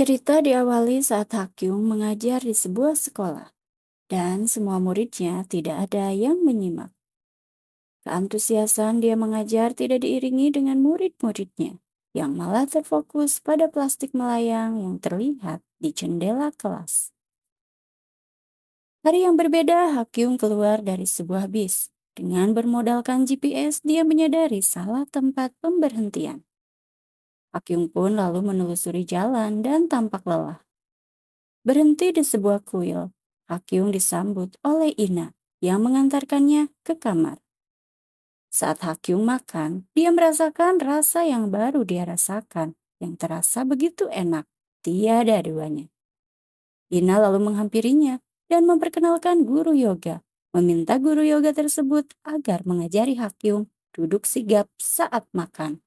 Cerita diawali saat Hakyung mengajar di sebuah sekolah, dan semua muridnya tidak ada yang menyimak. Keantusiasan dia mengajar tidak diiringi dengan murid-muridnya, yang malah terfokus pada plastik melayang yang terlihat di jendela kelas. Hari yang berbeda, Hakyung keluar dari sebuah bis. Dengan bermodalkan GPS, dia menyadari salah tempat pemberhentian. Hakyung pun lalu menelusuri jalan dan tampak lelah. Berhenti di sebuah kuil, Hakyung disambut oleh Ina yang mengantarkannya ke kamar. Saat Hakyung makan, dia merasakan rasa yang baru dia rasakan, yang terasa begitu enak, tiada duanya. Ina lalu menghampirinya dan memperkenalkan guru yoga, meminta guru yoga tersebut agar mengajari Hakyung duduk sigap saat makan.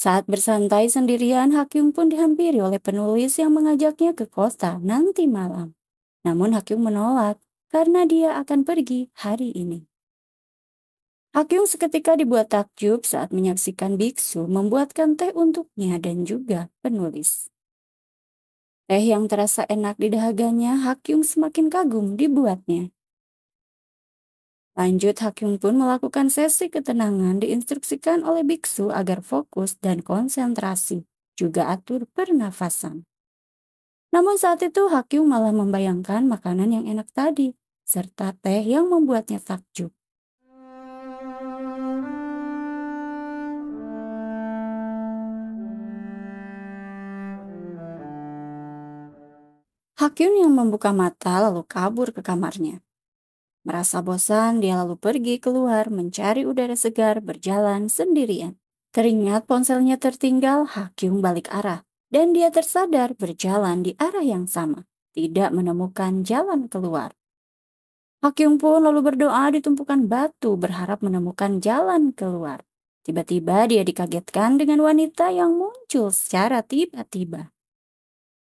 Saat bersantai sendirian, Hakyung pun dihampiri oleh penulis yang mengajaknya ke kota nanti malam. Namun Hakyung menolak karena dia akan pergi hari ini. Hakyung seketika dibuat takjub saat menyaksikan biksu membuatkan teh untuknya dan juga penulis. Teh yang terasa enak di dahaganya, Hakyung semakin kagum dibuatnya. Lanjut, Hakyung pun melakukan sesi ketenangan diinstruksikan oleh biksu agar fokus dan konsentrasi, juga atur pernafasan. Namun saat itu Hakyung malah membayangkan makanan yang enak tadi, serta teh yang membuatnya takjub. Hakyung yang membuka mata lalu kabur ke kamarnya. Merasa bosan, dia lalu pergi keluar mencari udara segar berjalan sendirian. Teringat ponselnya tertinggal, Hakyung balik arah. Dan dia tersadar berjalan di arah yang sama, tidak menemukan jalan keluar. Hakyung pun lalu berdoa di tumpukan batu berharap menemukan jalan keluar. Tiba-tiba dia dikagetkan dengan wanita yang muncul secara tiba-tiba.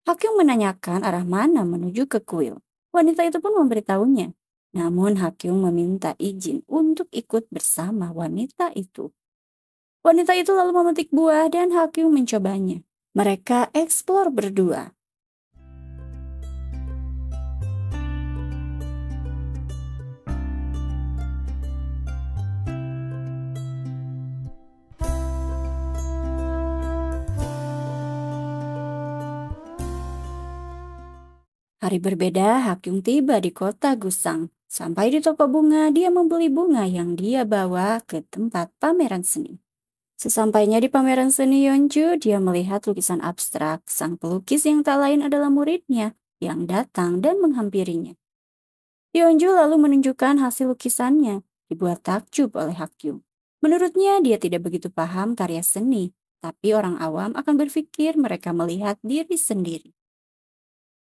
Hakyung menanyakan arah mana menuju ke kuil. Wanita itu pun memberitahunya. Namun Hakyung meminta izin untuk ikut bersama wanita itu. Wanita itu lalu memetik buah dan Hakyung mencobanya. Mereka eksplor berdua. Hari berbeda, Hakyung tiba di kota Gusang. Sampai di toko bunga, dia membeli bunga yang dia bawa ke tempat pameran seni. Sesampainya di pameran seni Yeonju, dia melihat lukisan abstrak. Sang pelukis yang tak lain adalah muridnya yang datang dan menghampirinya. Yeonju lalu menunjukkan hasil lukisannya, dibuat takjub oleh Hakyung. Menurutnya dia tidak begitu paham karya seni, tapi orang awam akan berpikir mereka melihat diri sendiri.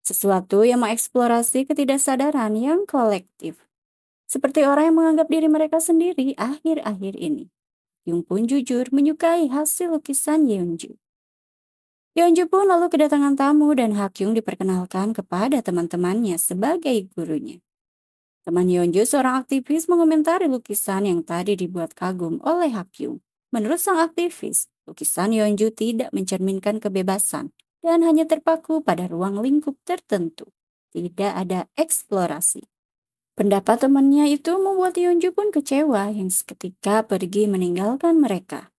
Sesuatu yang mengeksplorasi ketidaksadaran yang kolektif. Seperti orang yang menganggap diri mereka sendiri akhir-akhir ini. Yung pun jujur menyukai hasil lukisan Yeonju. Yeonju pun lalu kedatangan tamu dan Hakyung diperkenalkan kepada teman-temannya sebagai gurunya. Teman Yeonju, seorang aktivis, mengomentari lukisan yang tadi dibuat kagum oleh Hakyung. Menurut sang aktivis, lukisan Yeonju tidak mencerminkan kebebasan dan hanya terpaku pada ruang lingkup tertentu. Tidak ada eksplorasi. Pendapat temannya itu membuat Yeonju pun kecewa yang seketika pergi meninggalkan mereka.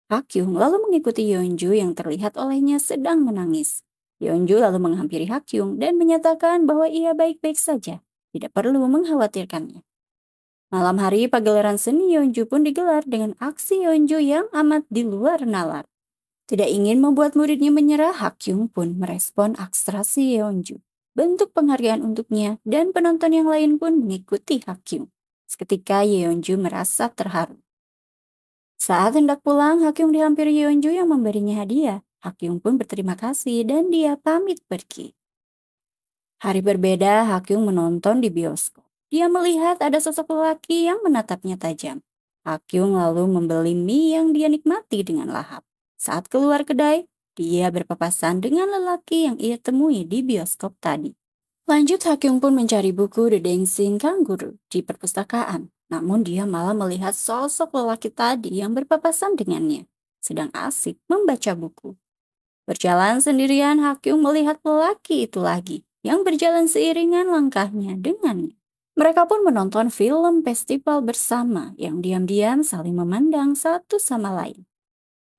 Hakyung lalu mengikuti Yeonju yang terlihat olehnya sedang menangis. Yeonju lalu menghampiri Hakyung dan menyatakan bahwa ia baik-baik saja, tidak perlu mengkhawatirkannya. Malam hari pagelaran seni Yeonju pun digelar dengan aksi Yeonju yang amat di luar nalar. Tidak ingin membuat muridnya menyerah, Hakyung pun merespon aksi Yeonju. Bentuk penghargaan untuknya dan penonton yang lain pun mengikuti Hakyung. Seketika Yeonju merasa terharu. Saat hendak pulang, Hakyung dihampiri Yeonju yang memberinya hadiah. Hakyung pun berterima kasih dan dia pamit pergi. Hari berbeda, Hakyung menonton di bioskop. Dia melihat ada sosok lelaki yang menatapnya tajam. Hakyung lalu membeli mie yang dia nikmati dengan lahap. Saat keluar kedai, dia berpapasan dengan lelaki yang ia temui di bioskop tadi. Lanjut, Hakyung pun mencari buku The Dancing Kangaroo di perpustakaan. Namun dia malah melihat sosok lelaki tadi yang berpapasan dengannya, sedang asik membaca buku. Berjalan sendirian, Hakyung melihat lelaki itu lagi yang berjalan seiringan langkahnya dengannya. Mereka pun menonton film festival bersama yang diam-diam saling memandang satu sama lain.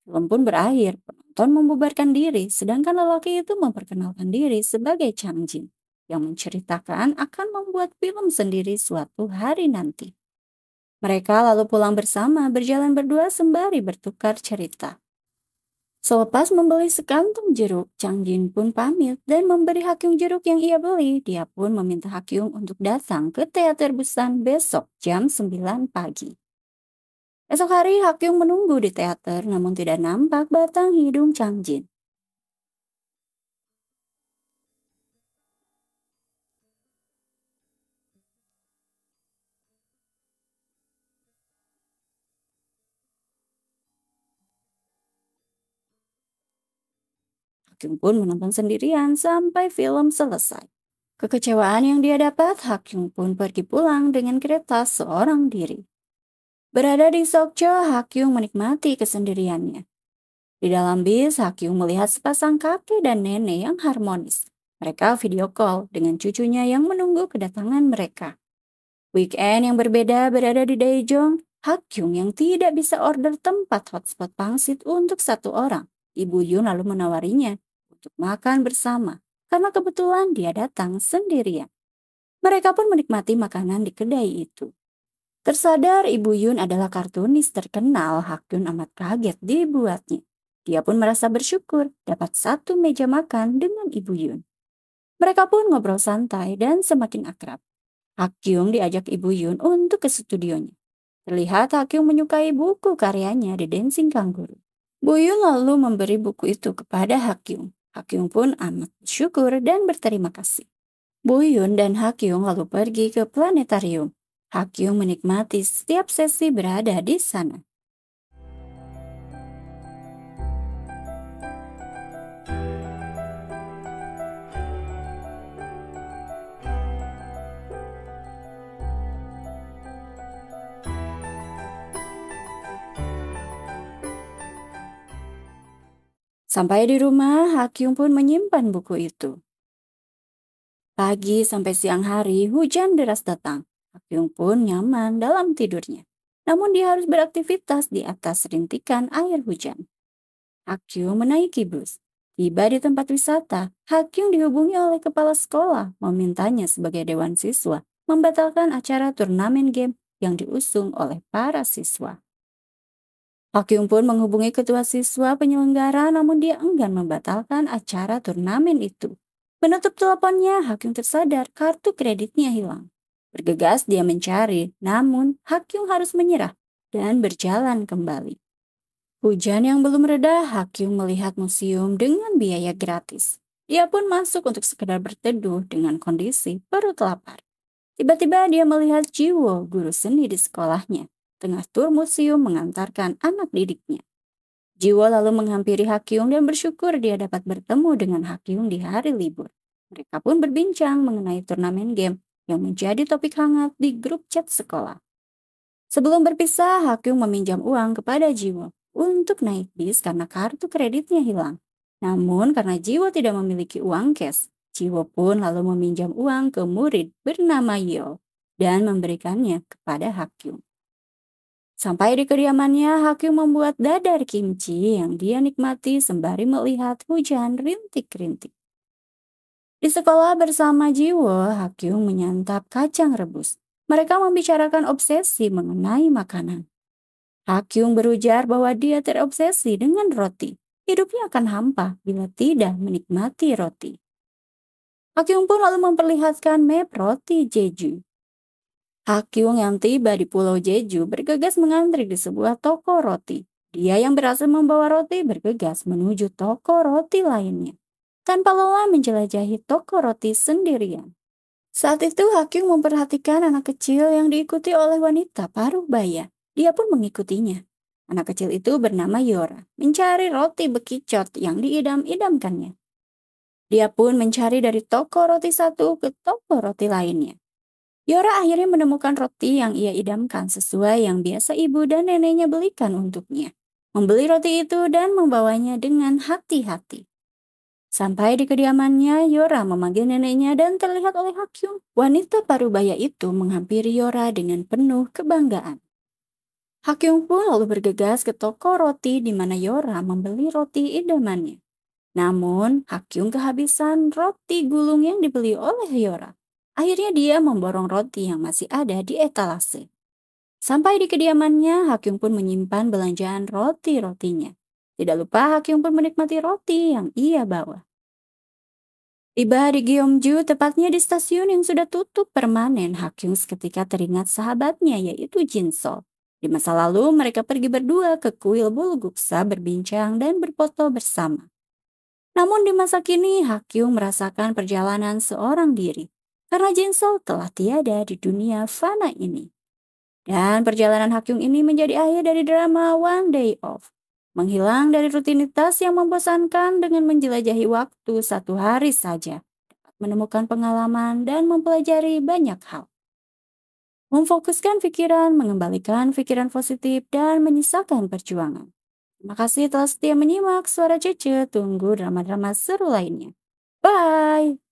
Film pun berakhir, penonton membubarkan diri, sedangkan lelaki itu memperkenalkan diri sebagai Chang Jin, yang menceritakan akan membuat film sendiri suatu hari nanti. Mereka lalu pulang bersama, berjalan berdua sembari bertukar cerita. Selepas membeli sekantung jeruk, Chang Jin pun pamit dan memberi Hakyung jeruk yang ia beli. Dia pun meminta Hakyung untuk datang ke teater Busan besok jam 9 pagi. Esok hari Hakyung menunggu di teater namun tidak nampak batang hidung Chang Jin. Hakyung pun menonton sendirian sampai film selesai. Kekecewaan yang dia dapat, Hakyung pun pergi pulang dengan kereta seorang diri. Berada di Sokcho, Hakyung menikmati kesendiriannya. Di dalam bis, Hakyung melihat sepasang kakek dan nenek yang harmonis. Mereka video call dengan cucunya yang menunggu kedatangan mereka. Weekend yang berbeda berada di Daejeon, Hakyung yang tidak bisa order tempat hotspot pangsit untuk satu orang. Ibu Yun lalu menawarinya untuk makan bersama karena kebetulan dia datang sendirian. Mereka pun menikmati makanan di kedai itu. Tersadar Ibu Yun adalah kartunis terkenal, Hakyung amat kaget dibuatnya. Dia pun merasa bersyukur dapat satu meja makan dengan Ibu Yun. Mereka pun ngobrol santai dan semakin akrab. Hakyung diajak Ibu Yun untuk ke studionya. Terlihat Hakyung menyukai buku karyanya di Dancing Kangaroo. Bu Yun lalu memberi buku itu kepada Hakyung. Hakyung pun amat bersyukur dan berterima kasih. Bu Yun dan Hakyung lalu pergi ke planetarium. Hakyung menikmati setiap sesi berada di sana. Sampai di rumah, Hakyung pun menyimpan buku itu. Pagi sampai siang hari, hujan deras datang. Hakyung pun nyaman dalam tidurnya. Namun dia harus beraktivitas di atas rintikan air hujan. Hakyung menaiki bus. Tiba di tempat wisata, Hakyung dihubungi oleh kepala sekolah, memintanya sebagai dewan siswa membatalkan acara turnamen game yang diusung oleh para siswa. Hakyung pun menghubungi ketua siswa penyelenggara namun dia enggan membatalkan acara turnamen itu. Menutup teleponnya, Hakyung tersadar kartu kreditnya hilang. Bergegas dia mencari, namun Hakyung harus menyerah dan berjalan kembali. Hujan yang belum reda, Hakyung melihat museum dengan biaya gratis. Dia pun masuk untuk sekedar berteduh dengan kondisi perut lapar. Tiba-tiba dia melihat Jiwo, guru seni di sekolahnya, tengah tur museum mengantarkan anak didiknya. Jiwo lalu menghampiri Hakyung dan bersyukur dia dapat bertemu dengan Hakyung di hari libur. Mereka pun berbincang mengenai turnamen game yang menjadi topik hangat di grup chat sekolah. Sebelum berpisah, Hakyung meminjam uang kepada Jiwo untuk naik bis karena kartu kreditnya hilang. Namun karena Jiwo tidak memiliki uang cash, Jiwo pun lalu meminjam uang ke murid bernama Yeo dan memberikannya kepada Hakyung. Sampai di kediamannya, Hakyung membuat dadar kimchi yang dia nikmati sembari melihat hujan rintik-rintik. Di sekolah bersama Jiwo, Hakyung menyantap kacang rebus. Mereka membicarakan obsesi mengenai makanan. Hakyung berujar bahwa dia terobsesi dengan roti. Hidupnya akan hampa bila tidak menikmati roti. Hakyung pun lalu memperlihatkan map roti Jeju. Hakyung yang tiba di Pulau Jeju bergegas mengantri di sebuah toko roti. Dia yang berhasil membawa roti bergegas menuju toko roti lainnya. Tanpa lelah menjelajahi toko roti sendirian. Saat itu Hakyung memperhatikan anak kecil yang diikuti oleh wanita paruh baya. Dia pun mengikutinya. Anak kecil itu bernama Yora, mencari roti bekicot yang diidam-idamkannya. Dia pun mencari dari toko roti satu ke toko roti lainnya. Yora akhirnya menemukan roti yang ia idamkan sesuai yang biasa ibu dan neneknya belikan untuknya. Membeli roti itu dan membawanya dengan hati-hati. Sampai di kediamannya, Yora memanggil neneknya dan terlihat oleh Hakyung. Wanita parubaya itu menghampiri Yora dengan penuh kebanggaan. Hakyung pun lalu bergegas ke toko roti di mana Yora membeli roti idamannya. Namun, Hakyung kehabisan roti gulung yang dibeli oleh Yora. Akhirnya dia memborong roti yang masih ada di etalase. Sampai di kediamannya, Hakyung pun menyimpan belanjaan roti-rotinya. Tidak lupa Hakyung pun menikmati roti yang ia bawa. Tiba di Gyeongju, tepatnya di stasiun yang sudah tutup permanen, Hakyung seketika teringat sahabatnya yaitu Jinsol. Di masa lalu, mereka pergi berdua ke kuil Bulguksa berbincang dan berfoto bersama. Namun di masa kini, Hakyung merasakan perjalanan seorang diri. Karena Jinsol telah tiada di dunia fana ini. Dan perjalanan Hakyung ini menjadi akhir dari drama One Day Off. Menghilang dari rutinitas yang membosankan dengan menjelajahi waktu satu hari saja. Menemukan pengalaman dan mempelajari banyak hal. Memfokuskan pikiran, mengembalikan pikiran positif, dan menyisakan perjuangan. Terima kasih telah setia menyimak Suara Cece. Tunggu drama-drama seru lainnya. Bye!